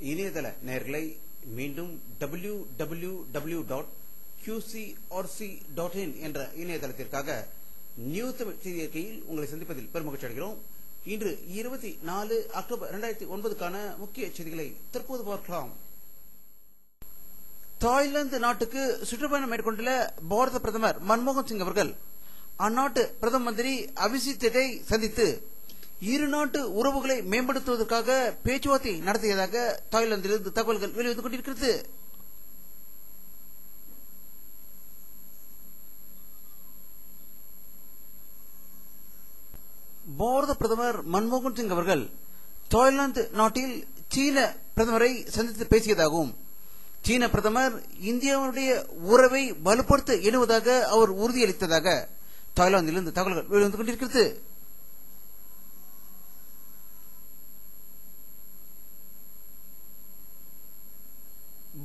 இணையதள நேயர்களை மீண்டும் www.qcrc.in என்ற இணையதளத்திற்காக நியூ தமிழ் செய்தி அறிக்கையில் உங்களை சந்திப்பதில் பெருமகிழ்ச்சி அடைகிறோம். இன்று 24 அக்டோபர் 2009க்கான முக்கிய செய்திகளை தற்போது பார்க்கலாம். தாய்லாந்து நாட்டுக்கு சுற்றுப்பயணம் மேற்கொண்டுள்ள பாரத பிரதமர் மன்மோகன் சிங் அவர்கள் அந்நாட்டு பிரதம மந்திரி அபிசித்தை சந்தித்து இரு நாட்டு உறவுகளை மேம்படுத்துவதற்காக பேச்சுவார்த்தை நடத்தியதாக தாய்லாந்திலிருந்து தகவல்கள் வெளிவந்து கொண்டிருக்கிறது. பாரத பிரதமர் மன்மோகன் சிங் அவர்கள் தாய்லாந்து நாட்டில் சீன பிரதமரை சந்தித்து பேசியதாகவும் சீன பிரதமர் இந்தியாவுடைய உறவை வலுப்படுத்த எண்ணுவதாக அவர் உறுதியளித்ததாக தாய்லாந்திலிருந்து தகவல்கள் வெளிவந்து கொண்டிருக்கிறது.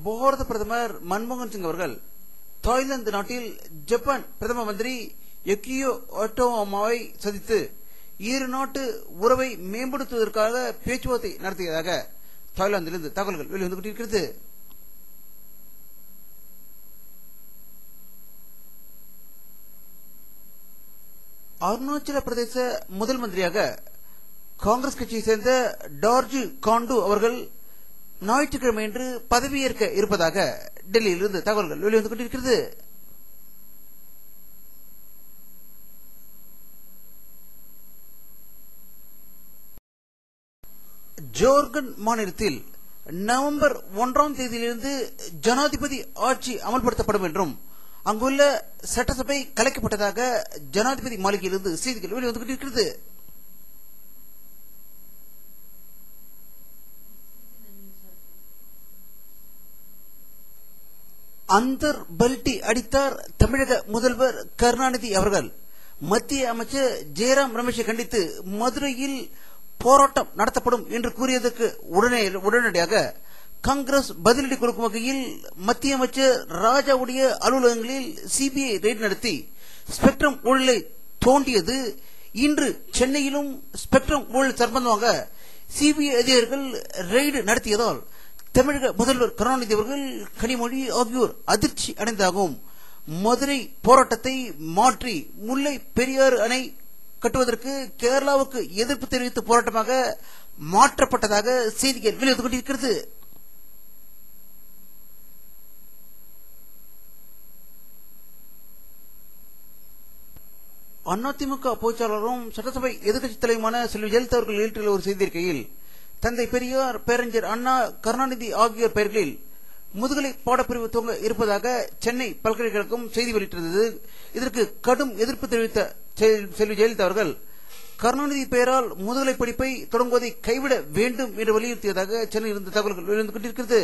பாரத பிரதமர் மன்மோகன் சிங் அவர்கள் தாய்லாந்து நாட்டில் ஜப்பான் பிரதம மந்திரி யொக்கியோ ஒட்டோமாவை சந்தித்து இரு நாட்டு உறவை மேம்படுத்துவதற்காக பேச்சுவார்த்தை நடத்தியதாக தாய்லாந்திலிருந்து தகவல்கள் வெளிவந்து கொண்டிருக்கிறது. அருணாச்சல பிரதேச முதல் மந்திரியாக காங்கிரஸ் கட்சியை சேர்ந்த டார்ஜி காண்டு அவர்கள் ஞாயிற்றுக்கிழமையன்று பதவியேற்க இருப்பதாக டெல்லியிலிருந்து தகவல்கள் வெளிவந்து கொண்டிருக்கிறது. ஜோர்கன் மாநிலத்தில் நவம்பர் 1ஆம் தேதியிலிருந்து ஜனாதிபதி ஆட்சி அமல்படுத்தப்படும் என்றும் அங்குள்ள சட்டசபை கலைக்கப்பட்டதாக ஜனாதிபதி மாளிகையிலிருந்து செய்திகள் வெளிவந்து கொண்டிருக்கிறது. அந்தர் பல்டி அடித்தார் தமிழக முதல்வர் கருணாநிதி அவர்கள் மத்திய அமைச்சர் ஜெயராம் ரமேஷை கண்டித்து மதுரையில் போராட்டம் நடத்தப்படும் என்று கூறியதற்கு உடனடியாக காங்கிரஸ் பதிலடி கொடுக்கும் வகையில் மத்திய அமைச்சர் ராஜாவுடைய அலுவலகங்களில் சிபிஐ ரெய்டு நடத்தி ஸ்பெக்ட்ரம் ஊழலை தோண்டியது. இன்று சென்னையிலும் ஸ்பெக்ட்ரம் ஊழல் சம்பந்தமாக சிபிஐ அதிகாரிகள் ரெய்டு நடத்தியதால் தமிழக முதல்வர் கருணாநிதி அவர்கள் கனிமொழி ஆகியோர் அதிர்ச்சி அடைந்ததாகவும் மதுரை போராட்டத்தை மாற்றி முல்லை பெரியாறு அணை கட்டுவதற்கு கேரளாவுக்கு எதிர்ப்பு தெரிவித்து போராட்டமாக மாற்றப்பட்டதாக செய்திகள் வெளிவந்து கொண்டிருக்கிறது. அதிமுக பொதுச்செயலாளரும் சட்டசபை எதிர்க்கட்சித் தலைவருமான செல்வி ஜெயலலிதா அவர்கள் வெளியிட்டுள்ள ஒரு செய்தியிருக்கையில் தந்தை பெரியார், பேரறிஞர் அண்ணா, கருணாநிதி ஆகியோர் பெயர்களில் முதுகலை பாடப்பிரிவு துவங்க இருப்பதாக சென்னை பல்கலைக்கழகம் செய்தி வெளியிட்டிருந்தது. இதற்கு கடும் எதிர்ப்பு தெரிவித்த செல்வி ஜெயலலிதா அவர்கள் கருணாநிதி பெயரால் முதுகலை படிப்பை தொடங்குவதை கைவிட வேண்டும் என்று வலியுறுத்தியதாக சென்னையில் இருந்த தகவல்கள் வெளிவந்து கொண்டிருக்கிறது.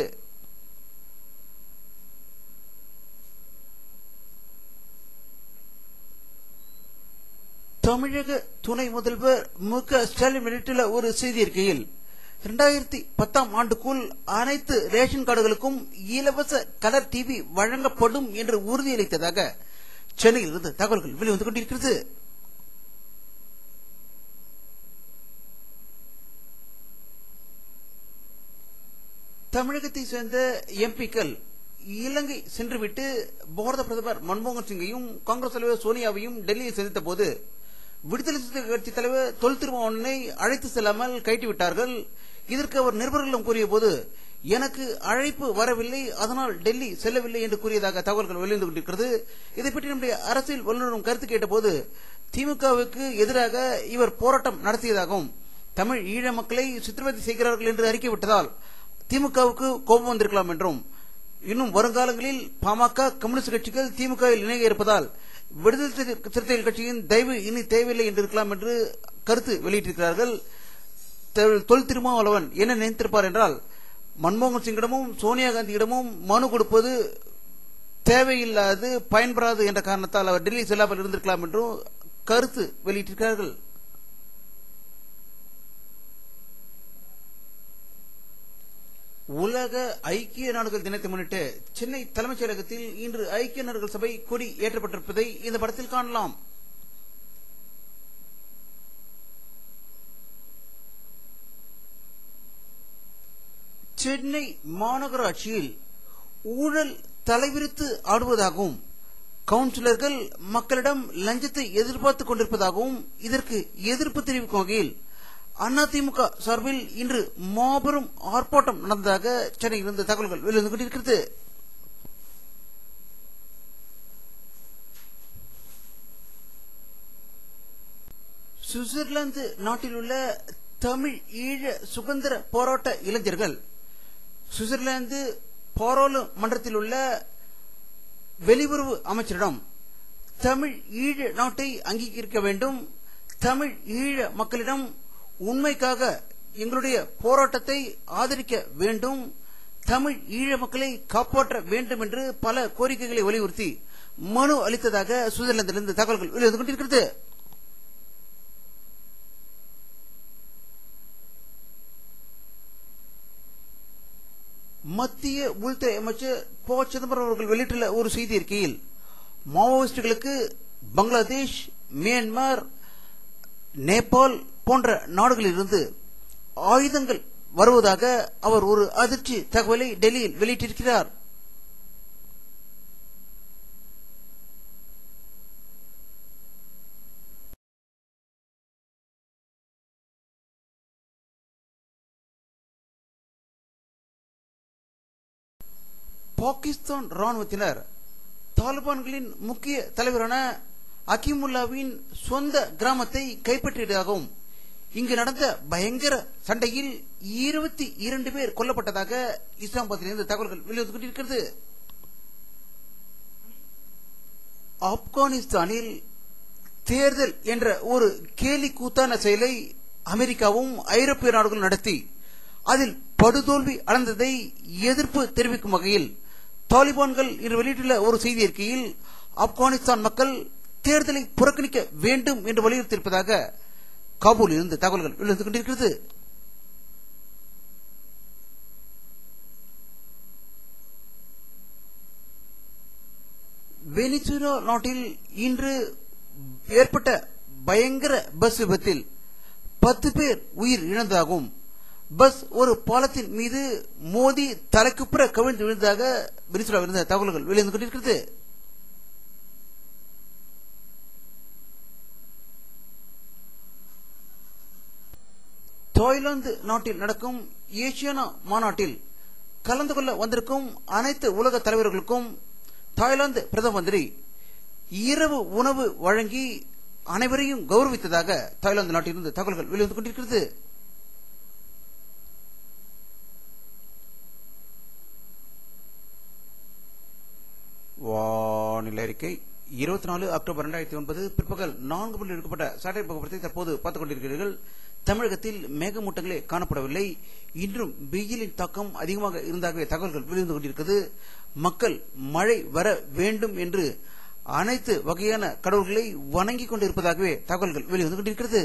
தமிழக துணை முதல்வர் மு.க. ஸ்டாலின் வெளியிட்டுள்ள ஒரு செய்தி அறிக்கையில் 2010ஆம் ஆண்டுக்குள் அனைத்து ரேஷன் கார்டுகளுக்கும் இலவச கலர் டிவி வழங்கப்படும் என்று உறுதியளித்ததாக சென்னையில் இருந்து தகவல்கள் வெளிவந்து கொண்டிருக்கிறது. தமிழகத்தை சேர்ந்த எம்பிக்கள் இலங்கை சென்றுவிட்டு பாரத பிரதமர் மன்மோகன் சிங்கையும் காங்கிரஸ் தலைவர் சோனியாவையும் டெல்லியில் சந்தித்த போது விடுதலை சிறுத்தைகள் கட்சி தலைவர் தொல் திருமாவளவனை அழைத்து செல்லாமல் கைட்டுவிட்டார்கள். இதற்கு அவர் நிருபர்களிடம் கூறிய போது எனக்கு அழைப்பு வரவில்லை, அதனால் டெல்லி செல்லவில்லை என்று கூறியதாக தகவல்கள் வெளிவந்து கொண்டிருக்கிறது. இதை பற்றி நம்முடைய அரசியல் வல்லுநரும் கருத்து கேட்டபோது திமுகவுக்கு எதிராக இவர் போராட்டம் நடத்தியதாகவும் தமிழ் ஈழ மக்களை சித்திரவதை செய்கிறார்கள் என்று அறிக்கை விட்டதால் திமுகவுக்கு கோபம் வந்திருக்கலாம் என்றும் இன்னும் வருங்காலங்களில் பாமக, கம்யூனிஸ்ட் கட்சிகள் திமுகவில் இணைய இருப்பதால் விடுதலை சிறுத்தைகள் கட்சியின் தயவு இனி தேவையில்லை என்று இருக்கலாம் என்று கருத்து வெளியிட்டிருக்கிறார்கள். தொல் திருமாவளவன் என்ன நினைத்திருப்பார் என்றால் மன்மோகன் சிங்கிடமும் சோனியா காந்தியிடமும் மனு கொடுப்பது தேவையில்லாது பயன்படாது என்ற காரணத்தால் அவர் டெல்லி செல்லாமல் இருந்திருக்கலாம் என்றும் கருத்து வெளியிட்டிருக்கிறார்கள். உலக ஐக்கிய நாடுகள் தினத்தை முன்னிட்டு சென்னை தலைமைச் செயலகத்தில் இன்று ஐக்கிய நாடுகள் சபை கொடி ஏற்றப்பட்டிருப்பதை இந்த படத்தில் காணலாம். சென்னை மாநகராட்சியில் ஊழல் தலைவிரித்து ஆடுவதாகவும் கவுன்சிலர்கள் மக்களிடம் லஞ்சத்தை எதிர்பார்த்துக் கொண்டிருப்பதாகவும் இதற்கு எதிர்ப்பு தெரிவிக்கும் வகையில் அதிமுக சார்பில் இன்று மாபெரும் ஆர்ப்பாட்டம் நடந்ததாக சென்னையில் இருந்து தகவல்கள் வெளிவந்து கொண்டிருக்கிறது. சுவிட்சர்லாந்து நாட்டில் உள்ள தமிழ் ஈழ சுதந்திர போராட்ட இளைஞர்கள் சுவிட்சர்லாந்து பாராளுமன்றத்தில் உள்ள வெளியுறவு அமைச்சரிடம் தமிழ் ஈழ நாட்டை அங்கீகரிக்க வேண்டும், தமிழ் ஈழ மக்களிடம் உண்மைக்காக எங்களுடைய போராட்டத்தை ஆதரிக்க வேண்டும், தமிழ் ஈழ மக்களை காப்பாற்ற வேண்டும் என்று பல கோரிக்கைகளை வலியுறுத்தி மனு அளித்ததாக சுவிட்சர்லாந்திலிருந்து தகவல்கள் வெளிவந்து கொண்டிருக்கிறது. மத்திய உள்துறை அமைச்சர் ப. சிதம்பரம் அவர்கள் வெளியிட்டுள்ள ஒரு செய்தி அறிக்கையில் மாவோயிஸ்டுகளுக்கு பங்களாதேஷ், மியான்மர், நேபாள் போன்ற நாடுகளிலிருந்து ஆயுதங்கள் வருவதாக அவர் ஒரு அதிர்ச்சி தகவலை டெல்லியில் வெளியிட்டிருக்கிறார். பாகிஸ்தான் ராணுவத்தினர் தாலிபான்களின் முக்கிய தலைவரான அகிமுல்லாவின் சொந்த கிராமத்தை கைப்பற்றியதாகவும் இங்கு நடந்த பயங்கர சண்டையில் 22 பேர் கொல்லப்பட்டதாக இஸ்லாமாபாத்திலிருந்து தகவல்கள் வெளிவந்து கொண்டிருக்கிறது. ஆப்கானிஸ்தானில் தேர்தல் என்ற ஒரு கேலி கூத்தான செயலை அமெரிக்காவும் ஐரோப்பிய நாடுகளும் நடத்தி அதில் படுதோல்வி அடைந்ததை எதிர்ப்பு தெரிவிக்கும் வகையில் தாலிபான்கள் இன்று வெளியிட்டுள்ள ஒரு செய்தி அறிக்கையில் ஆப்கானிஸ்தான் மக்கள் தேர்தலை புறக்கணிக்க வேண்டும் என்று வலியுறுத்தியிருப்பதாக காபூலில் இருந்து தகவல்கள் வெளிவந்து கொண்டிருக்கிறது. வெனிசுலா நாட்டில் இன்று ஏற்பட்ட பயங்கர பஸ் விபத்தில் 10 பேர் உயிர் இழந்ததாகவும் பஸ் ஒரு பாலத்தின் மீது மோதி தலைக்குப்புற கவிழ்ந்து விழுந்ததாக வெனிசுலாவில் இருந்த தகவல்கள் வெளிவந்து கொண்டிருக்கிறது. தாய்லாந்து நாட்டில் நடக்கும் ஏசியானா மாநாட்டில் கலந்து கொள்ள வந்திருக்கும் அனைத்து உலக தலைவர்களுக்கும் தாய்லாந்து பிரதம மந்திரி இரவு உணவு வழங்கி அனைவரையும் கௌரவித்ததாக தாய்லாந்து நாட்டிலிருந்து தகவல்கள் வெளிவந்து கொண்டிருக்கிறது. வானிலை அறிக்கை 24 அக்டோபர் 2009 பிற்பகல் 4 மணியில் எடுக்கப்பட்ட சேட்டலைட் புகைப்படத்தை தற்போது பார்த்துக் கொண்டிருக்கிறீர்கள். தமிழகத்தில் மேகமூட்டங்களே காணப்படவில்லை. இன்றும் வெயிலின் தாக்கம் அதிகமாக இருந்தாகவே தகவல்கள் வெளிவந்து கொண்டிருக்கிறது. மக்கள் மழை வர வேண்டும் என்று அனைத்து வகையான கடவுள்களை வணங்கிக் கொண்டிருப்பதாகவே தகவல்கள் வெளிவந்து கொண்டிருக்கிறது.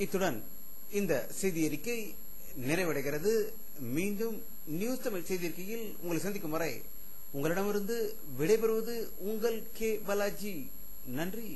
இத்துடன் இந்த செய்தி அறிக்கை நிறைவடைகிறது. மீண்டும் நியூஸ் தமிழ் செய்தி அறிக்கையில் உங்களை சந்திக்கும் வரை உங்களிடமிருந்து விடைபெறுவது உங்கள் கே. பாலாஜி. நன்றி.